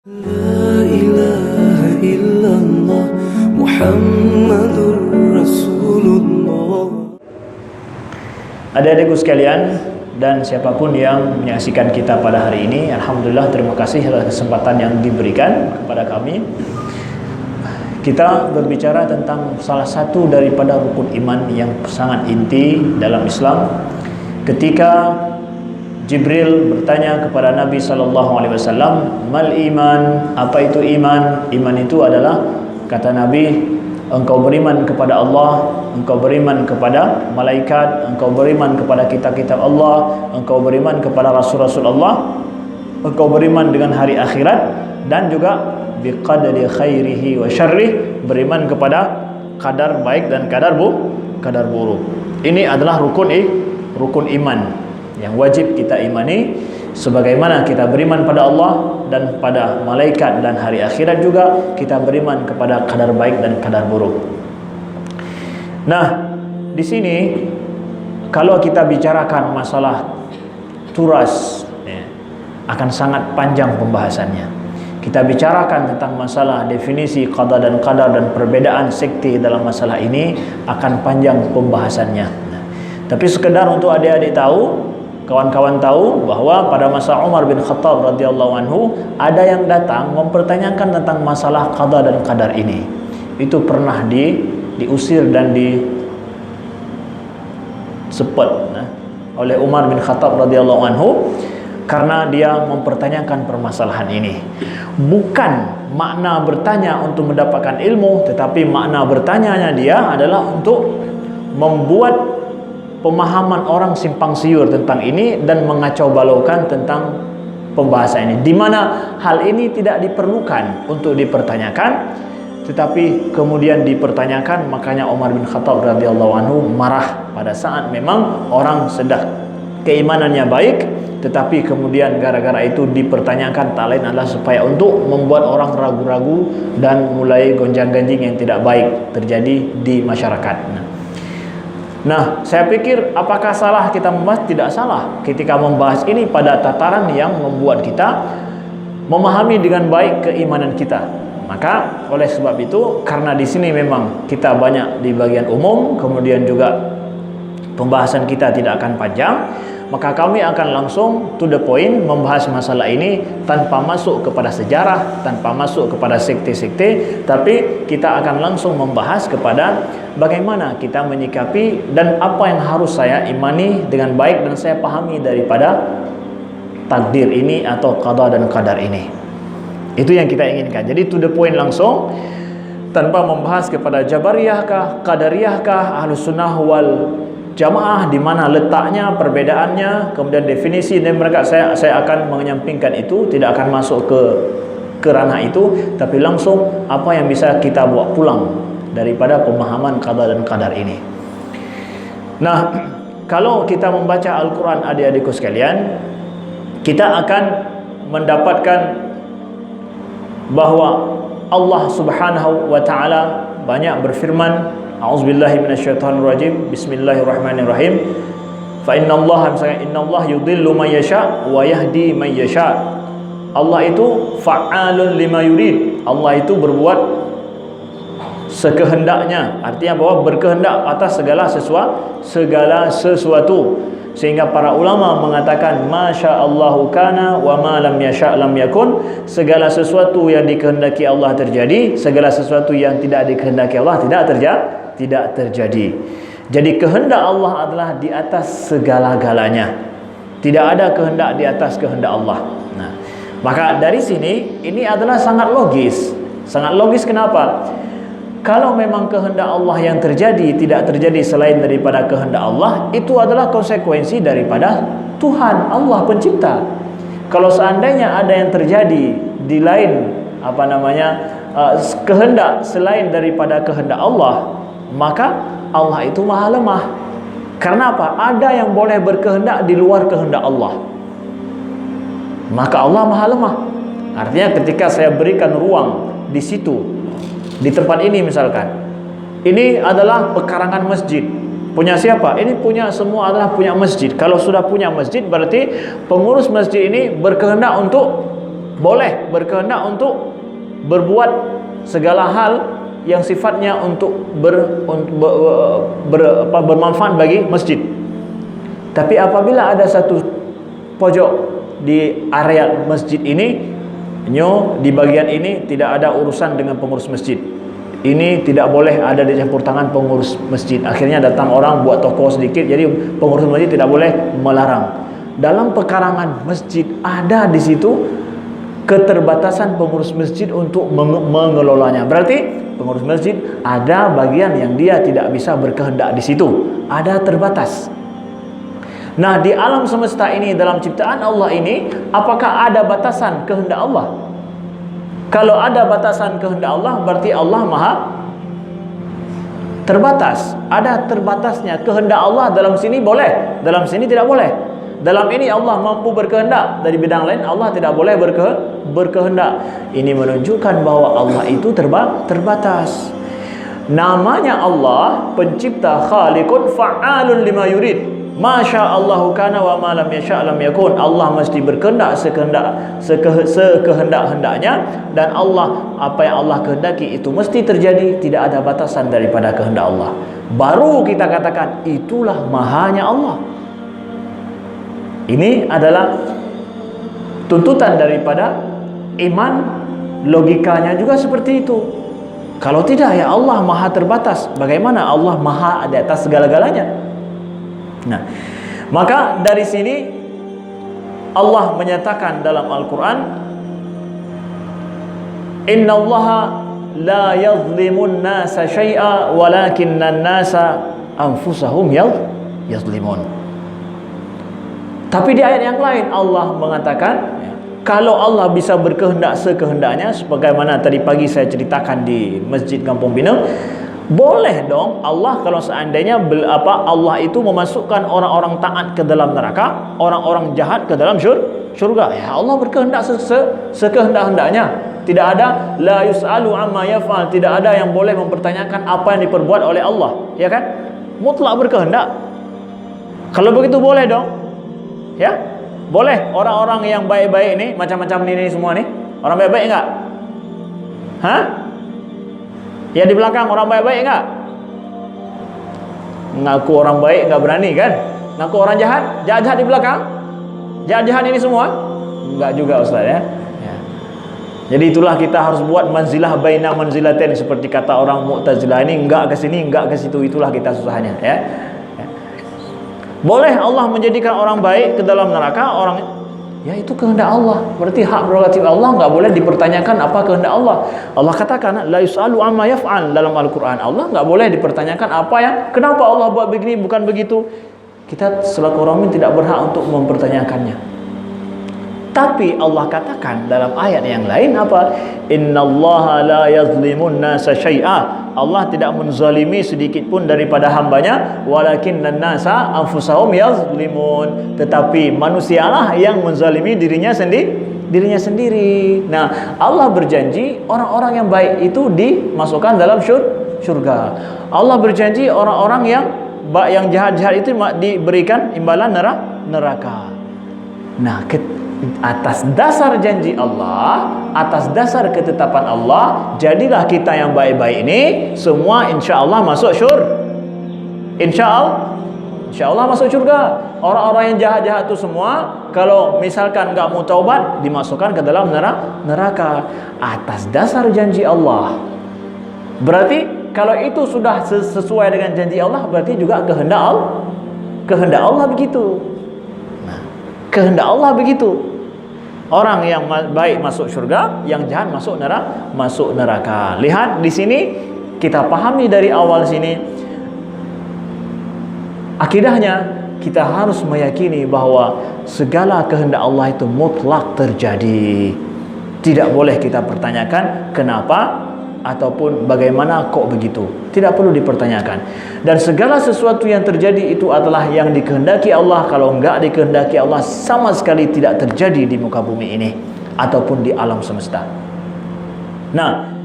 La ilaha illallah Muhammadur Rasulullah. Adik-adikku sekalian dan siapapun yang menyaksikan kita pada hari ini, alhamdulillah, terima kasih atas kesempatan yang diberikan kepada kami. Kita berbicara tentang salah satu daripada rukun iman yang sangat inti dalam Islam. Ketika Jibril bertanya kepada Nabi SAW, mal iman, apa itu iman? Iman itu adalah, kata Nabi, engkau beriman kepada Allah, engkau beriman kepada malaikat, engkau beriman kepada kitab-kitab Allah, engkau beriman kepada rasul-rasul Allah, engkau beriman dengan hari akhirat, dan juga biqadri khairihi wa syarrih, beriman kepada kadar baik dan kadar buruk. Ini adalah rukun iman yang wajib kita imani, sebagaimana kita beriman pada Allah dan pada malaikat dan hari akhirat, juga kita beriman kepada kadar baik dan kadar buruk. Nah, di sini kalau kita bicarakan masalah turas, akan sangat panjang pembahasannya. Kita bicarakan tentang masalah definisi qada dan qadar dan perbedaan sekte dalam masalah ini, akan panjang pembahasannya. Tapi sekedar untuk adik-adik tahu, kawan-kawan tahu bahwa pada masa Umar bin Khattab radhiyallahu anhu, ada yang datang mempertanyakan tentang masalah qada dan qadar ini. Itu pernah diusir dan disepet oleh Umar bin Khattab radhiyallahu anhu karena dia mempertanyakan permasalahan ini. Bukan makna bertanya untuk mendapatkan ilmu, tetapi makna bertanyanya dia adalah untuk membuat pemahaman orang simpang siur tentang ini dan mengacau balaukan tentang pembahasan ini, di mana hal ini tidak diperlukan untuk dipertanyakan, tetapi kemudian dipertanyakan. Makanya Umar bin Khattab radhiyallahu anhu marah pada saat memang orang sedang keimanannya baik, tetapi kemudian gara-gara itu dipertanyakan, tak lain adalah supaya untuk membuat orang ragu-ragu dan mulai gonjang-ganjing yang tidak baik terjadi di masyarakat. Nah, saya pikir apakah salah kita membahas? Tidak salah ketika membahas ini pada tataran yang membuat kita memahami dengan baik keimanan kita. Maka oleh sebab itu, karena di sini memang kita banyak di bagian umum, kemudian juga pembahasan kita tidak akan panjang, maka kami akan langsung to the point membahas masalah ini tanpa masuk kepada sejarah, tanpa masuk kepada sekte-sekte, tapi kita akan langsung membahas kepada bagaimana kita menyikapi dan apa yang harus saya imani dengan baik dan saya pahami daripada takdir ini atau qada dan qadar ini. Itu yang kita inginkan. Jadi to the point langsung, tanpa membahas kepada Jabariyah kah, Qadariyah kah, Ahlus Sunnah wal Jamaah, di mana letaknya, perbedaannya, kemudian definisi dan mereka, saya akan menyampingkan itu, tidak akan masuk ke ranah itu, tapi langsung apa yang bisa kita bawa pulang daripada pemahaman qada dan qadar ini. Nah, kalau kita membaca Al-Quran, adik-adikku sekalian, kita akan mendapatkan bahwa Allah Subhanahu wa ta'ala banyak berfirman, a'udzubillahi minasyaitonirrajim, bismillahirrahmanirrahim, fa innallaha yudhillu man yasha wa yahdi man yasha. Allah itu fa'alun lima yurid. Allah itu berbuat sekehendaknya, artinya bahwa berkehendak atas segala sesuatu, sehingga para ulama mengatakan masyaallahu kana wa ma lam yasha lam yakun. Segala sesuatu yang dikehendaki Allah terjadi, segala sesuatu yang tidak dikehendaki Allah tidak terjadi. Jadi kehendak Allah adalah di atas segala-galanya. Tidak ada kehendak di atas kehendak Allah. Nah, maka dari sini ini adalah sangat logis. Sangat logis kenapa? Kalau memang kehendak Allah yang terjadi tidak terjadi selain daripada kehendak Allah, itu adalah konsekuensi daripada Tuhan Allah pencipta. Kalau seandainya ada yang terjadi di lain kehendak selain daripada kehendak Allah, maka Allah itu maha lemah. Karena apa? Ada yang boleh berkehendak di luar kehendak Allah, maka Allah maha lemah. Artinya ketika saya berikan ruang di situ, di tempat ini misalkan, ini adalah pekarangan masjid, punya siapa? Ini punya semua, adalah punya masjid. Kalau sudah punya masjid, berarti pengurus masjid ini berkehendak untuk boleh berkehendak untuk berbuat segala hal yang sifatnya untuk bermanfaat bagi masjid. Tapi apabila ada satu pojok di area masjid ini, di bagian ini tidak ada urusan dengan pengurus masjid, ini tidak boleh ada di campur tangan pengurus masjid. Akhirnya datang orang buat toko sedikit, jadi pengurus masjid tidak boleh melarang. Dalam pekarangan masjid ada di situ keterbatasan pengurus masjid untuk mengelolanya. Berarti pengurus masjid ada bagian yang dia tidak bisa berkehendak di situ, ada terbatas. Nah, di alam semesta ini, dalam ciptaan Allah ini, apakah ada batasan kehendak Allah? Kalau ada batasan kehendak Allah, berarti Allah maha terbatas. Ada terbatasnya. Kehendak Allah dalam sini boleh, dalam sini tidak boleh. Dalam ini Allah mampu berkehendak, dari bidang lain Allah tidak boleh berkehendak. Ini menunjukkan bahwa Allah itu terbatas. Namanya Allah pencipta, khaliqun fa'alun lima yurid. Masya Allahu kana wa ma lam yasha' lam yakun. Allah mesti berkehendak sekehendak-hendaknya, dan Allah, apa yang Allah kehendaki itu mesti terjadi, tidak ada batasan daripada kehendak Allah. Baru kita katakan itulah mahanya Allah. Ini adalah tuntutan daripada iman, logikanya juga seperti itu. Kalau tidak, ya Allah maha terbatas. Bagaimana Allah maha di atas segala-galanya? Nah, maka dari sini Allah menyatakan dalam Al-Quran, innallaha la yazlimun nasa syai'a walakinnan nasa anfusahum yazlimun. Tapi di ayat yang lain Allah mengatakan, kalau Allah bisa berkehendak sekehendaknya, sebagaimana tadi pagi saya ceritakan di Masjid Kampung Pinang, boleh dong Allah kalau seandainya Allah itu memasukkan orang-orang taat ke dalam neraka, orang-orang jahat ke dalam syurga. Ya Allah berkehendak sekehendak-hendaknya. Tidak ada la yus'alu amma yaf'al, tidak ada yang boleh mempertanyakan apa yang diperbuat oleh Allah, ya kan? Mutlak berkehendak. Kalau begitu boleh dong. Ya? Boleh orang-orang yang baik-baik ini, macam-macam ini semua nih, orang baik-baik enggak? Hah? Ya di belakang orang baik-baik enggak? Ngaku orang baik enggak berani kan? Ngaku orang jahat? Jahat-jahat di belakang? Jahat-jahat ini semua? Enggak juga Ustaz ya. Jadi itulah kita harus buat manzilah baina manzilatain, seperti kata orang Mu'tazilah ini, enggak ke sini, enggak ke situ, itulah kita susahnya ya. Boleh Allah menjadikan orang baik ke dalam neraka, orang, ya itu kehendak Allah. Berarti hak prerogatif Allah, enggak boleh dipertanyakan apa kehendak Allah. Allah katakan la yus'alu amma yaf'al dalam Al-Quran. Allah enggak boleh dipertanyakan apa yang, kenapa Allah buat begini, bukan begitu. Kita selaku orang mukmin tidak berhak untuk mempertanyakannya. Tapi Allah katakan dalam ayat yang lain apa? Innallaha la yazlimun nasa syai'a. Allah tidak menzalimi sedikit pun daripada hambanya, walakinnan nasa anfusahum yazlimun. Tetapi manusialah yang menzalimi dirinya sendiri. Nah, Allah berjanji orang-orang yang baik itu dimasukkan dalam syurga. Allah berjanji orang-orang yang jahat-jahat itu diberikan imbalan neraka. Nah, atas dasar janji Allah, atas dasar ketetapan Allah, jadilah kita yang baik-baik ini semua insya-Allah masuk insya-Allah masuk surga. Orang-orang yang jahat-jahat itu semua, kalau misalkan enggak mau taubat, dimasukkan ke dalam neraka atas dasar janji Allah. Berarti kalau itu sudah sesuai dengan janji Allah, berarti juga kehendak Allah begitu. Nah, kehendak Allah begitu. Orang yang baik masuk surga, yang jahat masuk neraka. Lihat di sini, kita pahami dari awal sini, akidahnya kita harus meyakini bahwa segala kehendak Allah itu mutlak terjadi. Tidak boleh kita pertanyakan kenapa ataupun bagaimana kok begitu. Tidak perlu dipertanyakan. Dan segala sesuatu yang terjadi itu adalah yang dikehendaki Allah. Kalau enggak dikehendaki Allah, sama sekali tidak terjadi di muka bumi ini ataupun di alam semesta. Nah,